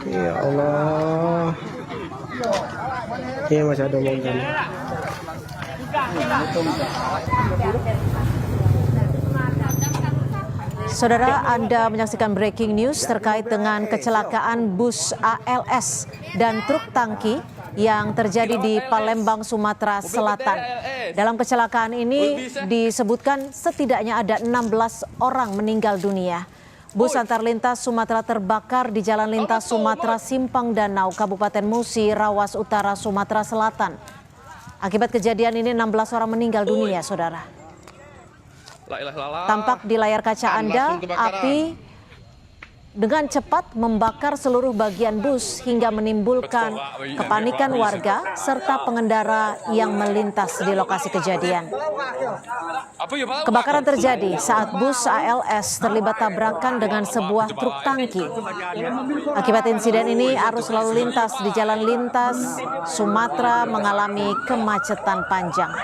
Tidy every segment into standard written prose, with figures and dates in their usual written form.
Ya Allah. Iya masih ada mobil. Saudara, Anda menyaksikan breaking news terkait dengan kecelakaan bus ALS dan truk tangki yang terjadi di Palembang, Sumatera Selatan. Dalam kecelakaan ini disebutkan setidaknya ada 16 orang meninggal dunia. Bus antar lintas Sumatera terbakar di Jalan Lintas Sumatera Simpang Danau, Kabupaten Musi, Rawas Utara, Sumatera Selatan. Akibat kejadian ini 16 orang meninggal dunia, saudara. Tampak di layar kaca Anda, api dengan cepat membakar seluruh bagian bus hingga menimbulkan kepanikan warga serta pengendara yang melintas di lokasi kejadian. Kebakaran terjadi saat bus ALS terlibat tabrakan dengan sebuah truk tangki. Akibat insiden ini, arus lalu lintas di Jalan Lintas Sumatera mengalami kemacetan panjang.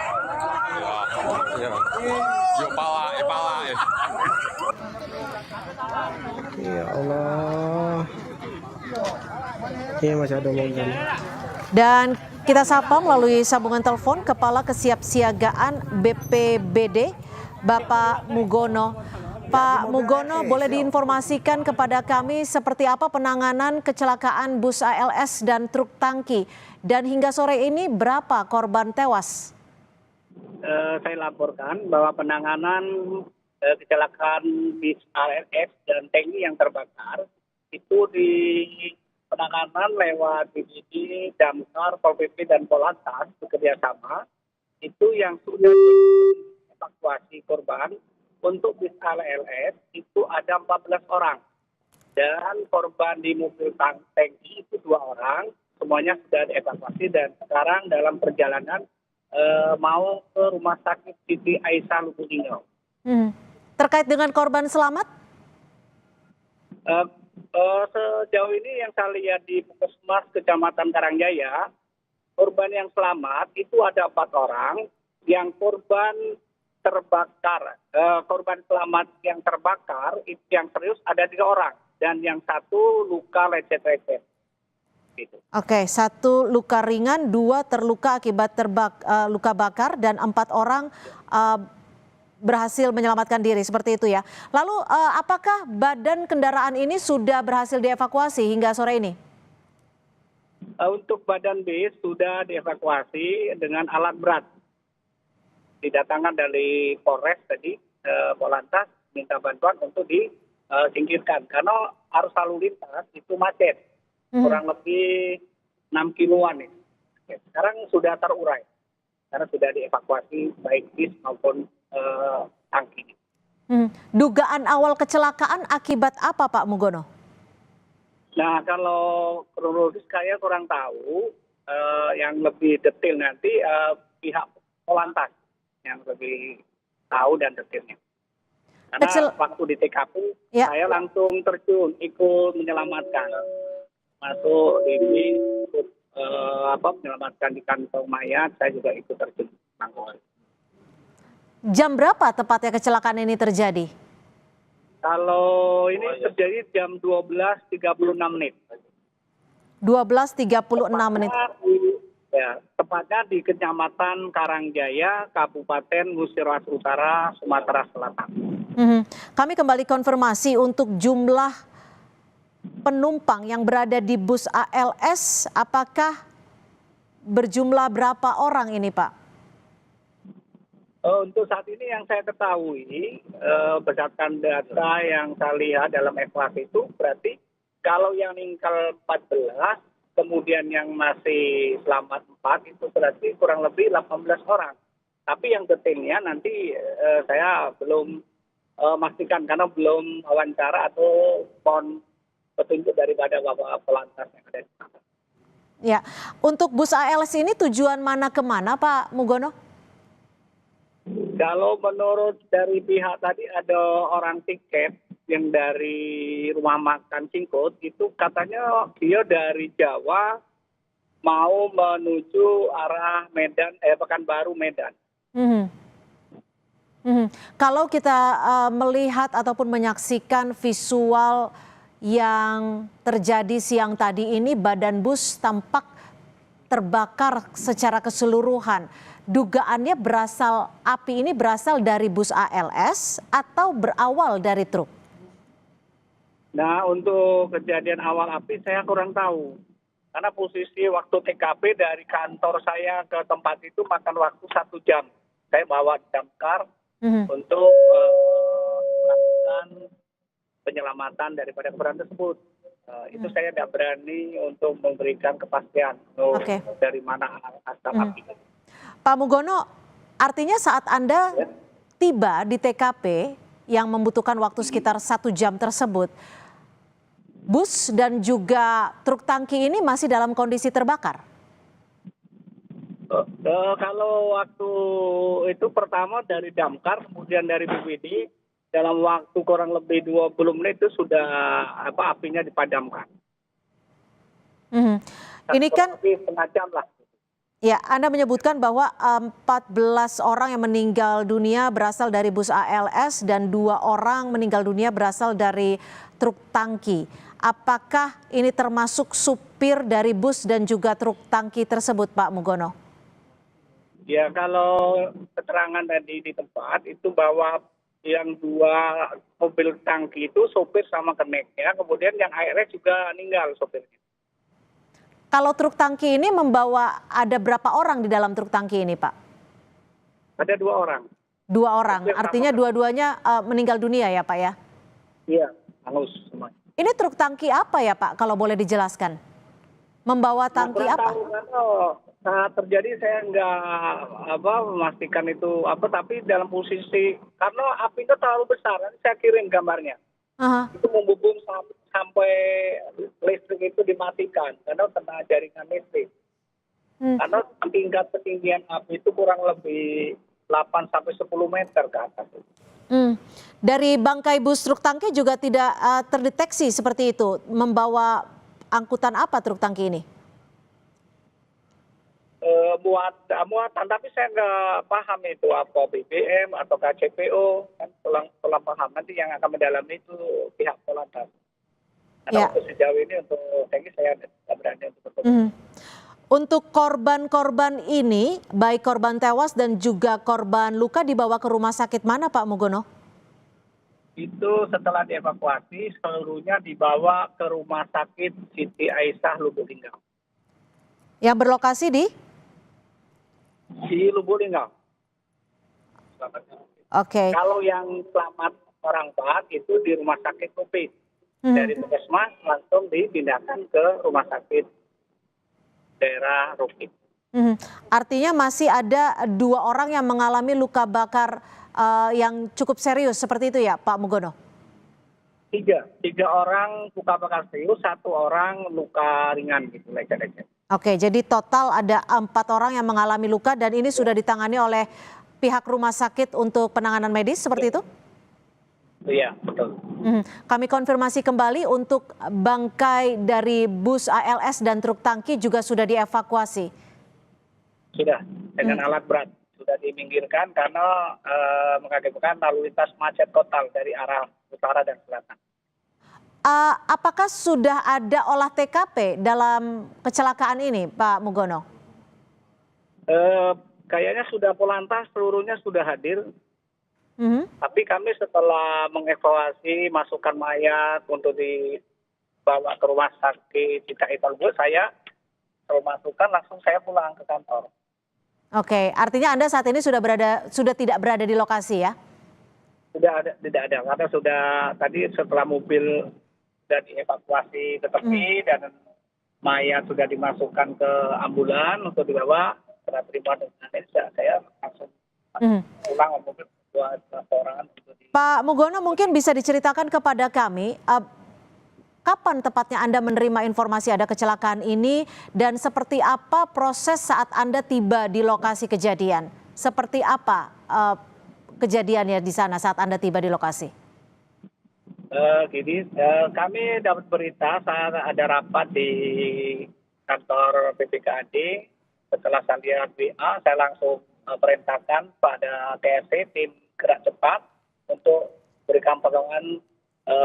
Ya Allah. Iya masih ada mobil. Dan kita sapa melalui sambungan telepon Kepala Kesiapsiagaan BPBD, Bapak Mugono. Pak Mugono, boleh diinformasikan kepada kami seperti apa penanganan kecelakaan bus ALS dan truk tangki? Dan hingga sore ini berapa korban tewas? Saya laporkan bahwa penanganan kecelakaan bis ALS dan tangki yang terbakar itu di penanganan lewat BPD, Damkar, Pol PP dan Polantas bekerja sama itu yang sudah evakuasi korban. Untuk bis ALS itu ada 14 orang dan korban di mobil tangki itu 2 orang, semuanya sudah dievakuasi dan sekarang dalam perjalanan mau ke Rumah Sakit Siti Aisyah Lubulinggo. Terkait dengan korban selamat? Sejauh ini yang saya lihat di Puskesmas Kecamatan Karangjaya, korban yang selamat itu ada 4 orang, yang korban terbakar, korban selamat yang terbakar itu yang serius ada 3 orang dan yang 1 luka lecet-lecet. Gitu. Oke, 1 luka ringan, 2 terluka akibat luka bakar dan 4 orang berhasil menyelamatkan diri, seperti itu ya. Lalu apakah badan kendaraan ini sudah berhasil dievakuasi hingga sore ini? Untuk badan bis sudah dievakuasi dengan alat berat. Didatangkan dari Polres tadi, Polantas minta bantuan untuk disingkirkan karena arus lalu lintas itu macet. Kurang lebih 6 kiloan. Sekarang sudah terurai karena sudah dievakuasi baik bis maupun tangki. Dugaan awal kecelakaan akibat apa, Pak Mugono? Nah, kalau kronologis saya kurang tahu, yang lebih detail nanti pihak Polantas yang lebih tahu dan detailnya. Karena waktu di TKP saya langsung terjun ikut menyelamatkan. Masuk di menyelamatkan di kantong mayat, saya juga ikut terjun. Jam berapa tepatnya kecelakaan ini terjadi? Kalau ini terjadi jam 12.36 menit. 12.36 menit. Ya, tepatnya di Kecamatan Karangjaya, Kabupaten Musi Rawas Utara, Sumatera Selatan. Kami kembali konfirmasi untuk jumlah penumpang yang berada di bus ALS, apakah berjumlah berapa orang ini, Pak? Untuk saat ini yang saya ketahui, berdasarkan data yang saya lihat dalam evaluasi itu, berarti kalau yang meninggal 14, kemudian yang masih selamat 4, itu berarti kurang lebih 18 orang. Tapi yang detailnya nanti saya belum memastikan karena belum wawancara atau petunjuk daripada Bapak Polantas yang ada di sana. Ya, untuk bus ALS ini tujuan mana ke mana, Pak Mugono? Kalau menurut dari pihak tadi ada orang tiket yang dari rumah makan Singkut itu katanya dia dari Jawa mau menuju arah Medan, Pekanbaru Medan. Kalau kita melihat ataupun menyaksikan visual yang terjadi siang tadi ini badan bus tampak terbakar secara keseluruhan. Dugaannya api ini berasal dari bus ALS atau berawal dari truk? Nah, untuk kejadian awal api saya kurang tahu. Karena posisi waktu TKP dari kantor saya ke tempat itu makan waktu 1 jam. Saya bawa damkar untuk melakukan penyelamatan daripada keberadaan tersebut. Itu saya tidak berani untuk memberikan kepastian dari mana asal api. Pak Mugono, artinya saat Anda tiba di TKP yang membutuhkan waktu sekitar 1 jam tersebut, bus dan juga truk tangki ini masih dalam kondisi terbakar? Kalau waktu itu pertama dari damkar, kemudian dari BPD, dalam waktu kurang lebih 20 menit itu sudah apinya dipadamkan. Ini kan setengah jam lah. ya, Anda menyebutkan bahwa 14 orang yang meninggal dunia berasal dari bus ALS dan 2 orang meninggal dunia berasal dari truk tangki. Apakah ini termasuk supir dari bus dan juga truk tangki tersebut, Pak Mugono? Ya, kalau keterangan tadi di tempat itu bahwa yang 2 mobil tangki itu sopir sama keneknya, kemudian yang ALS juga meninggal sopirnya. Kalau truk tangki ini membawa ada berapa orang di dalam truk tangki ini, Pak? Ada 2 orang. 2 orang, artinya dua-duanya meninggal dunia ya, Pak ya? Iya, hangus semuanya. Ini truk tangki apa ya, Pak, kalau boleh dijelaskan? Membawa tangki apa? Saat terjadi saya nggak memastikan itu apa, tapi dalam posisi karena apinya terlalu besar, nanti saya kirim gambarnya. Itu membubung sampai listrik itu dimatikan karena kena jaringan listrik. Karena tingkat ketinggian api itu kurang lebih 8 sampai 10 meter ke atas. Dari bangkai bus truk tangki juga tidak terdeteksi seperti itu. Membawa angkutan apa truk tangki ini? Muatan, tapi saya nggak paham itu apa BBM atau KCPO, kan setelah paham nanti yang akan mendalami itu pihak Polantas. Karena untuk sejauh ini untuk saya nggak berani untuk berkomentar. Untuk korban-korban ini, baik korban tewas dan juga korban luka dibawa ke rumah sakit mana, Pak Mugono? Itu setelah dievakuasi seluruhnya dibawa ke rumah sakit Siti Aisyah Lubuk Linggau. Yang berlokasi di Lubuk Linggau. Kalau yang selamat orang 4 itu di rumah sakit Covid. Dari Puskesmas langsung dipindahkan ke rumah sakit daerah Rukit. Artinya masih ada 2 orang yang mengalami luka bakar yang cukup serius seperti itu ya, Pak Mugono? 3 orang luka bakar serius, 1 orang luka ringan gitu, lecet-lecet. Oke, jadi total ada 4 orang yang mengalami luka dan ini sudah ditangani oleh pihak rumah sakit untuk penanganan medis seperti itu? Iya, betul. Kami konfirmasi kembali untuk bangkai dari bus ALS dan truk tangki juga sudah dievakuasi. Sudah, dengan alat berat. Sudah diminggirkan karena mengakibatkan lalu lintas macet total dari arah utara dan selatan. Apakah sudah ada olah TKP dalam kecelakaan ini, Pak Mugono? Kayaknya sudah Polantas seluruhnya sudah hadir. Tapi kami setelah mengevaluasi masukkan mayat untuk dibawa ke rumah sakit Cita Italgo, saya masukkan langsung saya pulang ke kantor. Oke, artinya Anda saat ini sudah tidak berada di lokasi ya? Tidak ada, karena sudah tadi setelah mobil sudah dievakuasi ke tepi dan mayat sudah dimasukkan ke ambulan untuk dibawa setelah terima dengan saya langsung pulang mobil. Pak Mugono, mungkin bisa diceritakan kepada kami kapan tepatnya Anda menerima informasi ada kecelakaan ini dan seperti apa proses saat Anda tiba di lokasi kejadian? Seperti apa kejadiannya di sana saat Anda tiba di lokasi? Kami dapat berita saat ada rapat di kantor PPKAD. Setelah saya lihat WA, saya langsung perintahkan pada TSC tim gerak cepat untuk berikan pertolongan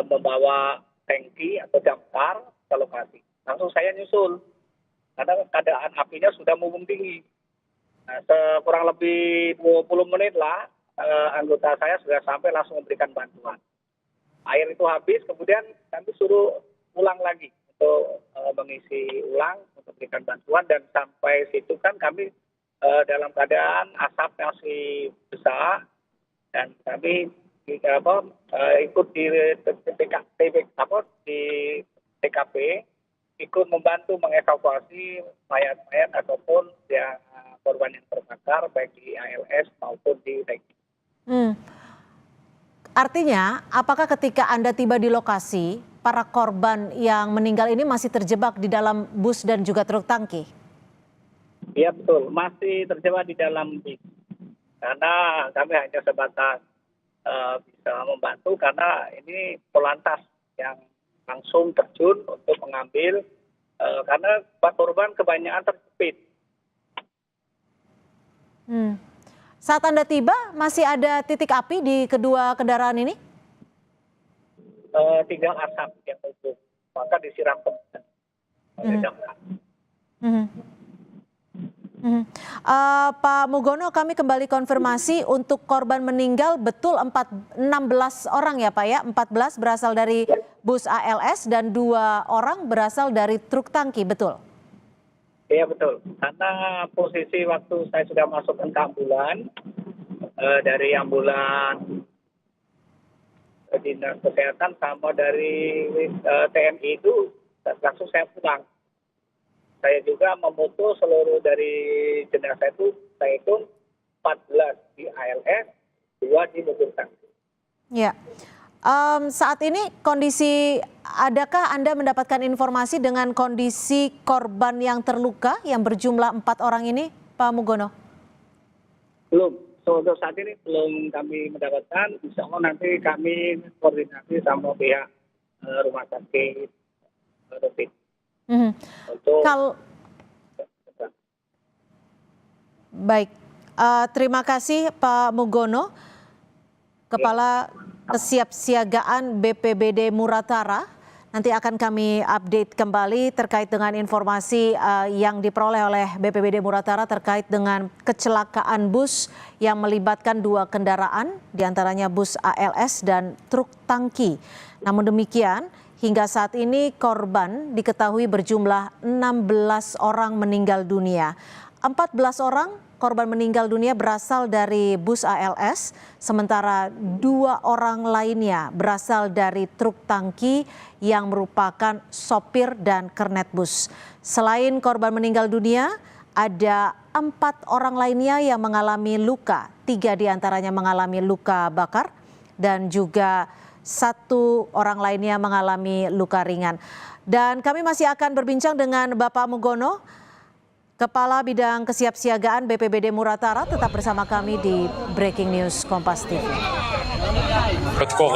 membawa tangki atau damkar ke lokasi. Langsung saya nyusul karena keadaan apinya sudah membumbung tinggi. Nah, kurang lebih 20 menit lah anggota saya sudah sampai langsung memberikan bantuan. Air itu habis, kemudian kami suruh ulang lagi untuk mengisi ulang untuk memberikan bantuan, dan sampai situ kan kami dalam keadaan asap masih besar, dan kami ikut di TKP ikut membantu mengevakuasi mayat-mayat ataupun yang korban yang terbakar baik di ALS maupun di tangki. Artinya, apakah ketika Anda tiba di lokasi, para korban yang meninggal ini masih terjebak di dalam bus dan juga truk tangki? Iya betul, masih terjebak di dalam bis. Karena kami hanya sebatas bisa membantu karena ini polantas yang langsung terjun untuk mengambil karena korban kebanyakan terjepit. Saat Anda tiba, masih ada titik api di kedua kendaraan ini? Tinggal asap yang utuh, maka disiram kemudian oleh damkar. Pak Mugono, kami kembali konfirmasi untuk korban meninggal betul 16 orang ya Pak ya? 14 berasal dari bus ALS dan 2 orang berasal dari truk tangki, betul? Iya betul, karena posisi waktu saya sudah masuk ke ambulan, dari ambulan dinas kesehatan sama dari TNI itu langsung saya pulang. Saya juga memutus seluruh dari jenazah itu, saya hitung 14 di ALS, 2 di mobil tangki. Ya. Saat ini adakah Anda mendapatkan informasi dengan kondisi korban yang terluka yang berjumlah 4 orang ini, Pak Mugono? Belum, untuk saat ini belum kami mendapatkan. Insya Allah nanti kami koordinasi sama pihak rumah sakit Rufik. Untuk baik, terima kasih Pak Mugono, Kepala Kesiapsiagaan BPBD Muratara. Nanti akan kami update kembali terkait dengan informasi yang diperoleh oleh BPBD Muratara terkait dengan kecelakaan bus yang melibatkan 2 kendaraan, diantaranya bus ALS dan truk tangki. Namun demikian, hingga saat ini korban diketahui berjumlah 16 orang meninggal dunia. 14 orang korban meninggal dunia berasal dari bus ALS, sementara 2 orang lainnya berasal dari truk tangki yang merupakan sopir dan kernet bus. Selain korban meninggal dunia, ada 4 orang lainnya yang mengalami luka. 3 diantaranya mengalami luka bakar dan juga 1 orang lainnya mengalami luka ringan. Dan kami masih akan berbincang dengan Bapak Mugono, Kepala Bidang Kesiapsiagaan BPBD Muratara. Tetap bersama kami di Breaking News Kompas TV. Kok